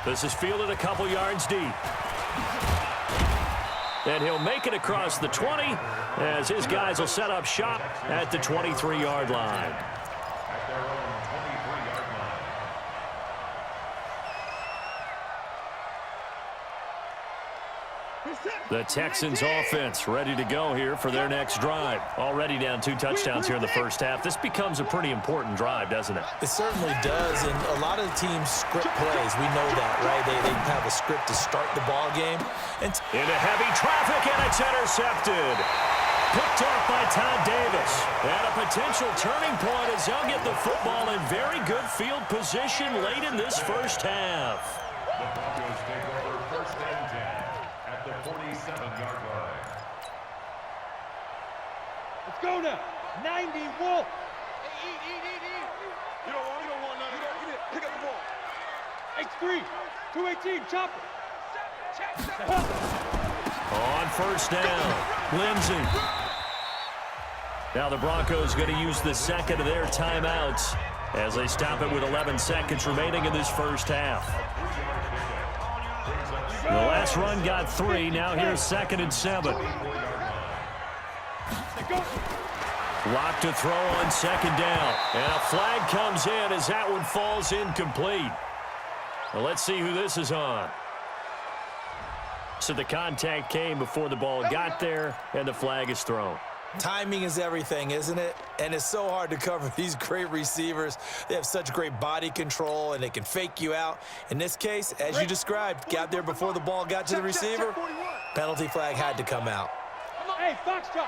This is fielded a couple yards deep. And he'll make it across the 20 as his guys will set up shop at the 23-yard line. The Texans offense ready to go here for their next drive. Already down 2 touchdowns here in the first half. This becomes a pretty important drive, doesn't it? It certainly does, and a lot of the teams script plays. We know that, right? They have a script to start the ball game. Into heavy traffic, and it's intercepted. Picked off by Todd Davis. And a potential turning point as they'll get the football in very good field position late in this first half. The Broncos take over first and 10 at the 47-yard line. Let's go now. 90 Wolf. Hey, eat. You don't want none. You don't pick up the ball. X3. 218. Chopper. On first down, Lindsey. Now the Broncos going to use the second of their timeouts as they stop it with 11 seconds remaining in this first half. The last run got 3. Now here's 2nd and 7. Lock to throw on 2nd down. And a flag comes in as that one falls incomplete. Well, let's see who this is on. So the contact came before the ball got there, and the flag is thrown. Timing is everything, isn't it? And it's so hard to cover these great receivers. They have such great body control, and they can fake you out. In this case, as you described, got there before the ball got to the receiver. Penalty flag had to come out. Hey, Foxtrot.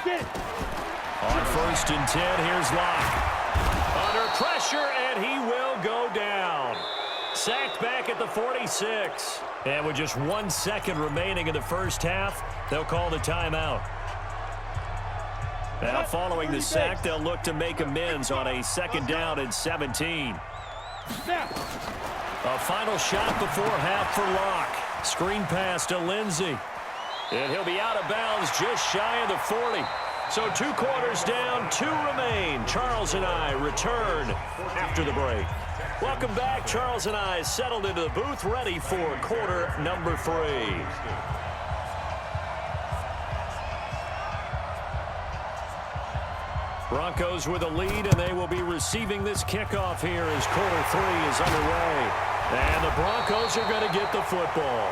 Get it. On 1st and 10, here's Locke. Under pressure, and he will go down. Sacked back at the 46. And with just 1 second remaining in the first half, they'll call the timeout. Now following the sack, they'll look to make amends on a 2nd down and 17. A final shot before half for Locke. Screen pass to Lindsey. And he'll be out of bounds just shy of the 40. So 2 quarters down, 2 remain. Charles and I return after the break. Welcome back. Charles and I settled into the booth, ready for quarter number 3. Broncos with a lead, and they will be receiving this kickoff here as quarter 3 is underway. And the Broncos are going to get the football.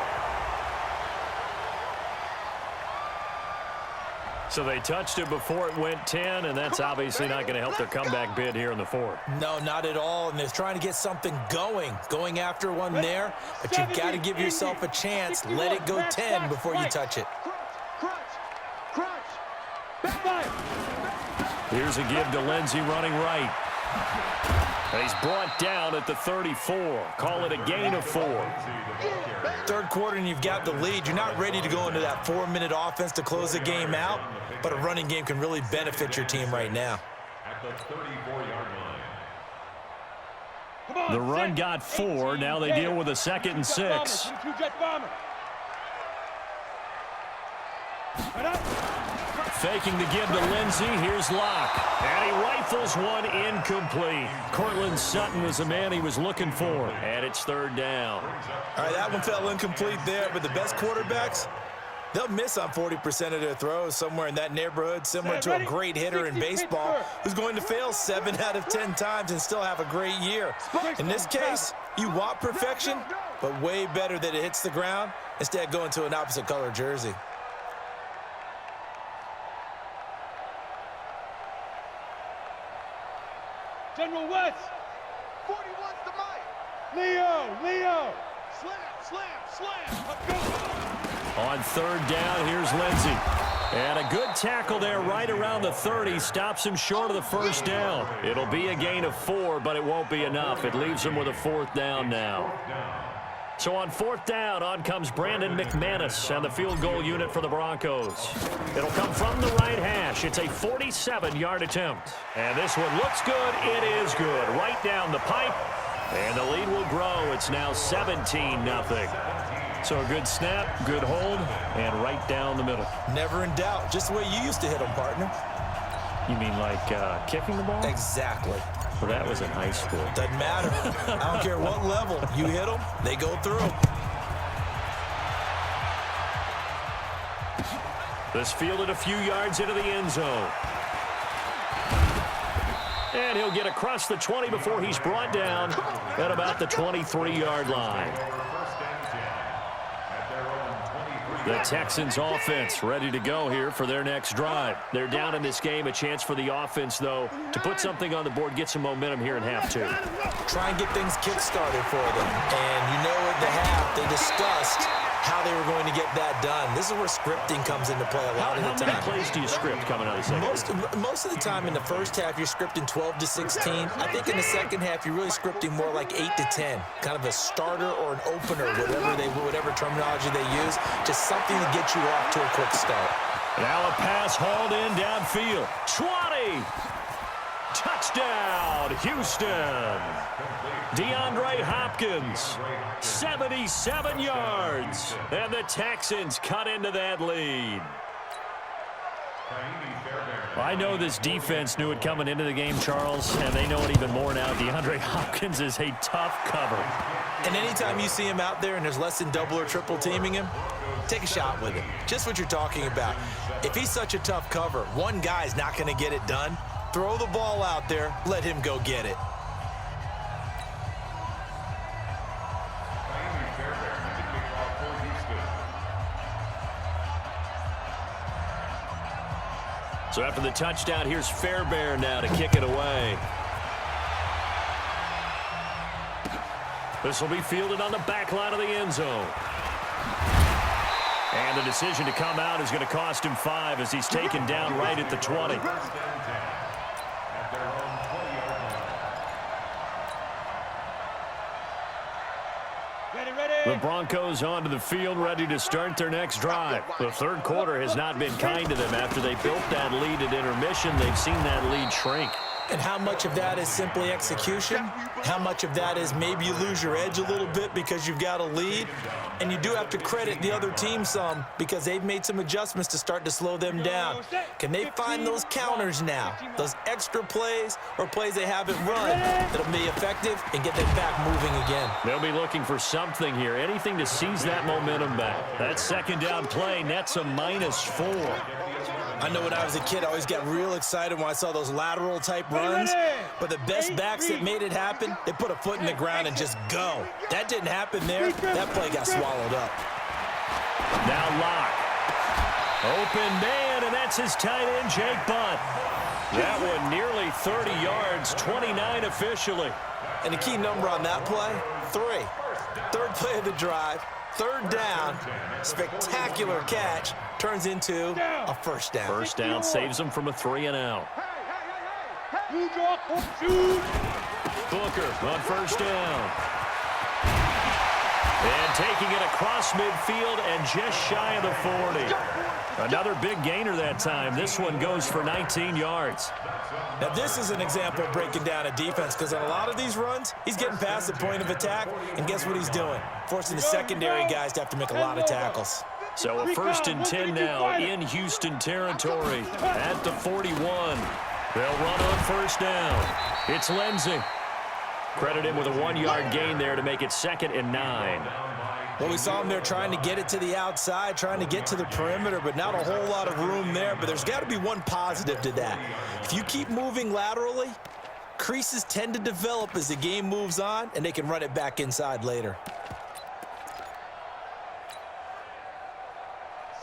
So they touched it before it went 10, and that's obviously not going to help their comeback bid here in the 4th. No, not at all, and they're trying to get something going after one there, but you've got to give yourself a chance. Let it go 10 before you touch it. Here's a give to Lindsey running right. He's brought down at the 34. Call it a gain of 4. 3rd quarter and you've got the lead. You're not ready to go into that 4-minute offense to close the game out, but a running game can really benefit your team right now. At the 34-yard line. The run got 4. Now they deal with a 2nd and 6. Faking the give to Lindsey. Here's Locke. And he rifles one incomplete. Cortland Sutton was the man he was looking for. And it's 3rd down. All right, that one fell incomplete there, but the best quarterbacks, they'll miss on 40% of their throws, somewhere in that neighborhood, similar to a great hitter in baseball who's going to fail 7 out of 10 times and still have a great year. In this case, you want perfection, but way better that it hits the ground instead of going to an opposite color jersey. General West. 41's the mic. Leo. Slam. On 3rd down, here's Lindsey. And a good tackle there right around the 30. Stops him short of the 1st down. It'll be a gain of 4, but it won't be enough. It leaves him with a 4th down now. So on 4th down, on comes Brandon McManus and the field goal unit for the Broncos. It'll come from the right hash. It's a 47-yard attempt. And this one looks good. It is good. Right down the pipe. And the lead will grow. It's now 17-0. So a good snap, good hold, and right down the middle. Never in doubt. Just the way you used to hit them, partner. You mean like kicking the ball? Exactly. Well, that was in high school. Doesn't matter. I don't care what level. You hit them, they go through. This fielded a few yards into the end zone. And he'll get across the 20 before he's brought down at about the 23-yard line. The Texans offense ready to go here for their next drive. They're down in this game. A chance for the offense, though, to put something on the board, get some momentum here in half two. Try and get things kick-started for them. And you know at the half, they discussed how they were going to get that done. This is where scripting comes into play a lot of the time. How many plays do you script coming out of the second? Most of the time in the first half, you're scripting 12 to 16. I think in the second half, you're really scripting more like 8 to 10. Kind of a starter or an opener, whatever terminology they use. Just something to get you off to a quick start. Now a pass hauled in downfield. 20! Touchdown, Houston! DeAndre Hopkins, 77 yards. And the Texans cut into that lead. I know this defense knew it coming into the game, Charles, and they know it even more now. DeAndre Hopkins is a tough cover. And anytime you see him out there and there's less than double or triple teaming him, take a shot with him. Just what you're talking about. If he's such a tough cover, one guy's not going to get it done. Throw the ball out there, let him go get it. So after the touchdown, here's Fairbairn now to kick it away. This will be fielded on the back line of the end zone. And the decision to come out is going to cost him 5 as he's taken down right at the 20. The Broncos onto the field, ready to start their next drive. The third quarter has not been kind to them. After they built that lead at intermission, they've seen that lead shrink. And how much of that is simply execution? How much of that is maybe you lose your edge a little bit because you've got a lead? And you do have to credit the other team some because they've made some adjustments to start to slow them down. Can they find those counters now? Those extra plays or plays they haven't run that'll be effective and get them back moving again? They'll be looking for something here, anything to seize that momentum back. That second down play nets a -4. I know when I was a kid, I always got real excited when I saw those lateral type runs. But the best backs that made it happen, they put a foot in the ground and just go. That didn't happen there. That play got swallowed up. Now Locke. Open man, and that's his tight end, Jake Butt. That one nearly 30 yards, 29 officially. And the key number on that play, 3. Third play of the drive. Third down, spectacular catch, turns into a first down. First down saves them from a 3-and-out. Booker on first down. And taking it across midfield and just shy of the 40. Another big gainer that time. This one goes for 19 yards. Now, this is an example of breaking down a defense because on a lot of these runs, he's getting past the point of attack, and guess what he's doing? Forcing the secondary guys to have to make a lot of tackles. So a 1st and 10 now in Houston territory at the 41. They'll run on first down. It's Lindsey. Credit him with a 1-yard gain there to make it 2nd and 9. Well, we saw him there trying to get it to the outside, trying to get to the perimeter, but not a whole lot of room there. But there's got to be one positive to that. If you keep moving laterally, creases tend to develop as the game moves on, and they can run it back inside later.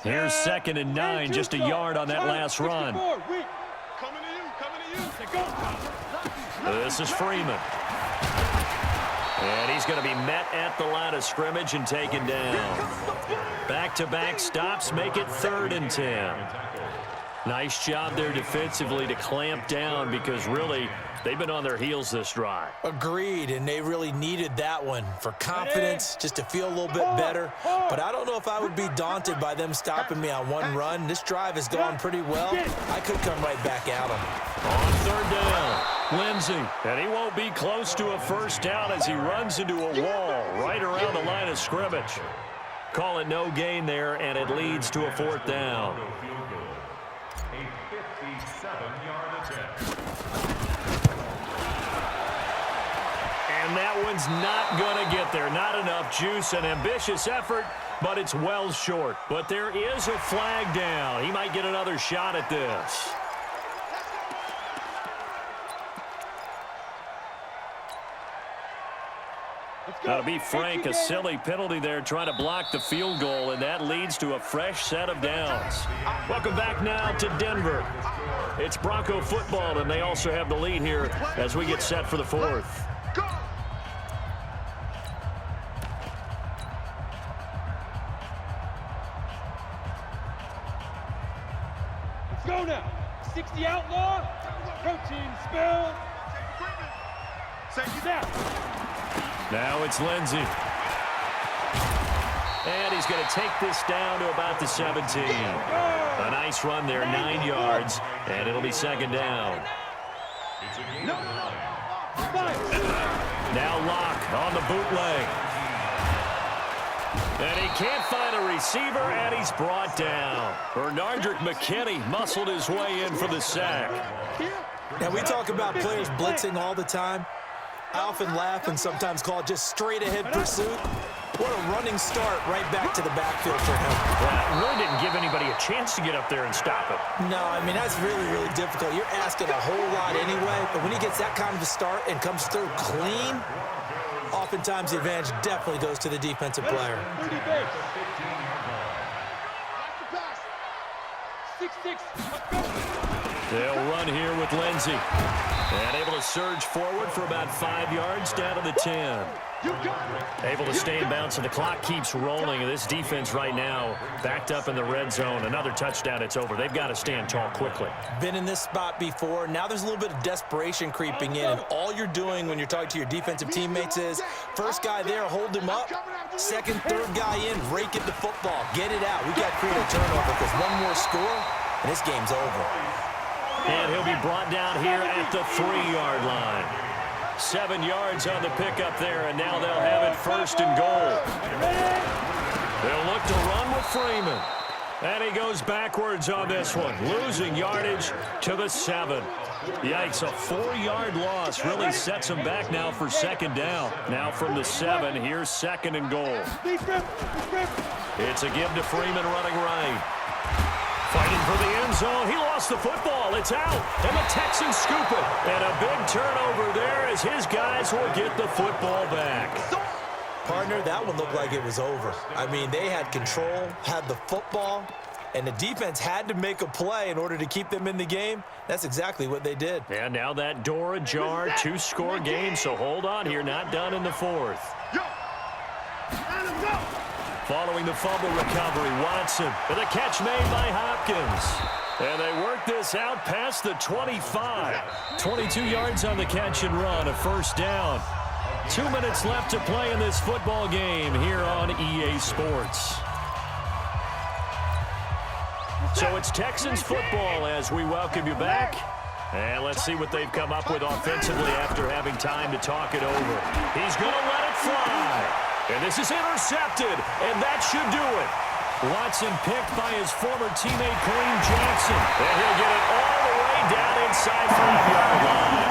Here's 2nd and 9, just a yard on that last run. This is Freeman. And he's going to be met at the line of scrimmage and taken down. Back-to-back stops make it 3rd and 10. Nice job there defensively to clamp down because really they've been on their heels this drive. Agreed, and they really needed that one for confidence, just to feel a little bit better. But I don't know if I would be daunted by them stopping me on one run. This drive has gone pretty well. I could come right back at them. On 3rd down, Lindsey. And he won't be close to a first down as he runs into a wall right around the line of scrimmage. Call it no gain there, and it leads to a 4th down. That one's not going to get there. Not enough juice. An ambitious effort, but it's well short. But there is a flag down. He might get another shot at this. That'll be Frank, a silly penalty there trying to block the field goal, and that leads to a fresh set of downs. Welcome back now to Denver. It's Bronco football, and they also have the lead here as we get set for the fourth. Let's go now. 60 outlaw. Protein spill. Safety down. Now it's Lindsey. And he's going to take this down to about the 17. A nice run there, 9 yards, and it'll be second down. Now Locke on the bootleg. And he can't find a receiver, and he's brought down. Bernardrick McKinney muscled his way in for the sack. Now, we talk about players blitzing all the time. I often laugh and sometimes call it just straight-ahead pursuit. What a running start right back to the backfield for him. Well, really didn't give anybody a chance to get up there and stop it. No, I mean, that's really, really difficult. You're asking a whole lot anyway, but when he gets that kind of a start and comes through clean, oftentimes the advantage definitely goes to the defensive player. 6-6. Let's go. They'll run here with Lindsey. And able to surge forward for about 5 yards down to the 10. Able to stay in bounds, and the clock keeps rolling. And this defense right now backed up in the red zone. Another touchdown, it's over. They've got to stand tall quickly. Been in this spot before. Now there's a little bit of desperation creeping in. And all you're doing when you're talking to your defensive teammates is, first guy there, hold him up. Second, third guy in, rake it the football. Get it out. We got to create a turnover because one more score, and this game's over. And he'll be brought down here at the 3-yard line. 7 yards on the pickup there, and now they'll have it first and goal. They'll look to run with Freeman. And he goes backwards on this one, losing yardage to the 7. Yikes, a 4-yard loss really sets him back now for second down. Now from the 7, here's second and goal. It's a give to Freeman running right. Fighting for the end zone. He lost the football. It's out. And the Texans scoop it. And a big turnover there as his guys will get the football back. Partner, that one looked like it was over. I mean, they had control, had the football, and the defense had to make a play in order to keep them in the game. That's exactly what they did. And now that door ajar, 2-score game, so hold on here. Not done in the fourth. Following the fumble recovery, Watson with a catch made by Hopkins. And they work this out past the 25. 22 yards on the catch and run, a first down. 2 minutes left to play in this football game here on EA Sports. So it's Texans football as we welcome you back. And let's see what they've come up with offensively after having time to talk it over. He's going to let it fly. And this is intercepted, and that should do it. Watson picked by his former teammate Kareem Jackson. And he'll get it all the way down inside 5-yard line.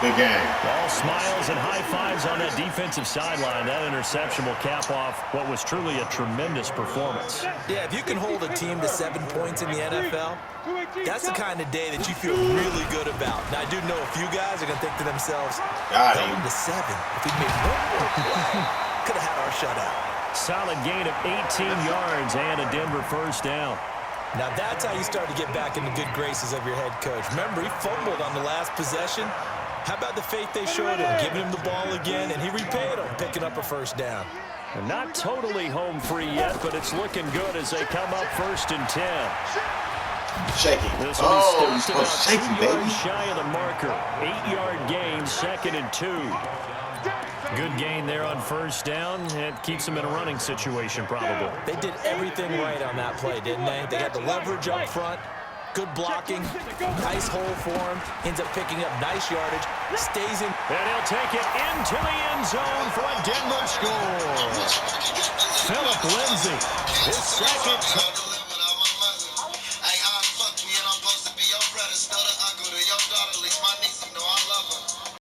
Good game. All smiles and high fives on that defensive sideline. That interception will cap off what was truly a tremendous performance. Yeah, if you can hold a team to 7 points in the NFL, that's the kind of day that you feel really good about. Now, I do know a few guys are going to think to themselves, Got him him. to 7. If we made one more play, could have had our shutout. Solid gain of 18 yards and a Denver first down. Now that's how you start to get back in the good graces of your head coach. Remember, he fumbled on the last possession. How about the faith they showed him, giving him the ball again, and he repaid him, picking up a first down. And not totally home free yet, but it's looking good as they come up first and 10. Shaky. This will be Oh, stopped about shaky, 2 baby. yards shy of the marker. 8-yard gain, second and 2. Good gain there on first down. It keeps them in a running situation, probably. They did everything right on that play, didn't they? They got the leverage up front, good blocking, nice hole for him, ends up picking up nice yardage, stays in. And he'll take it into the end zone for a Denver score. Philip Lindsay, his second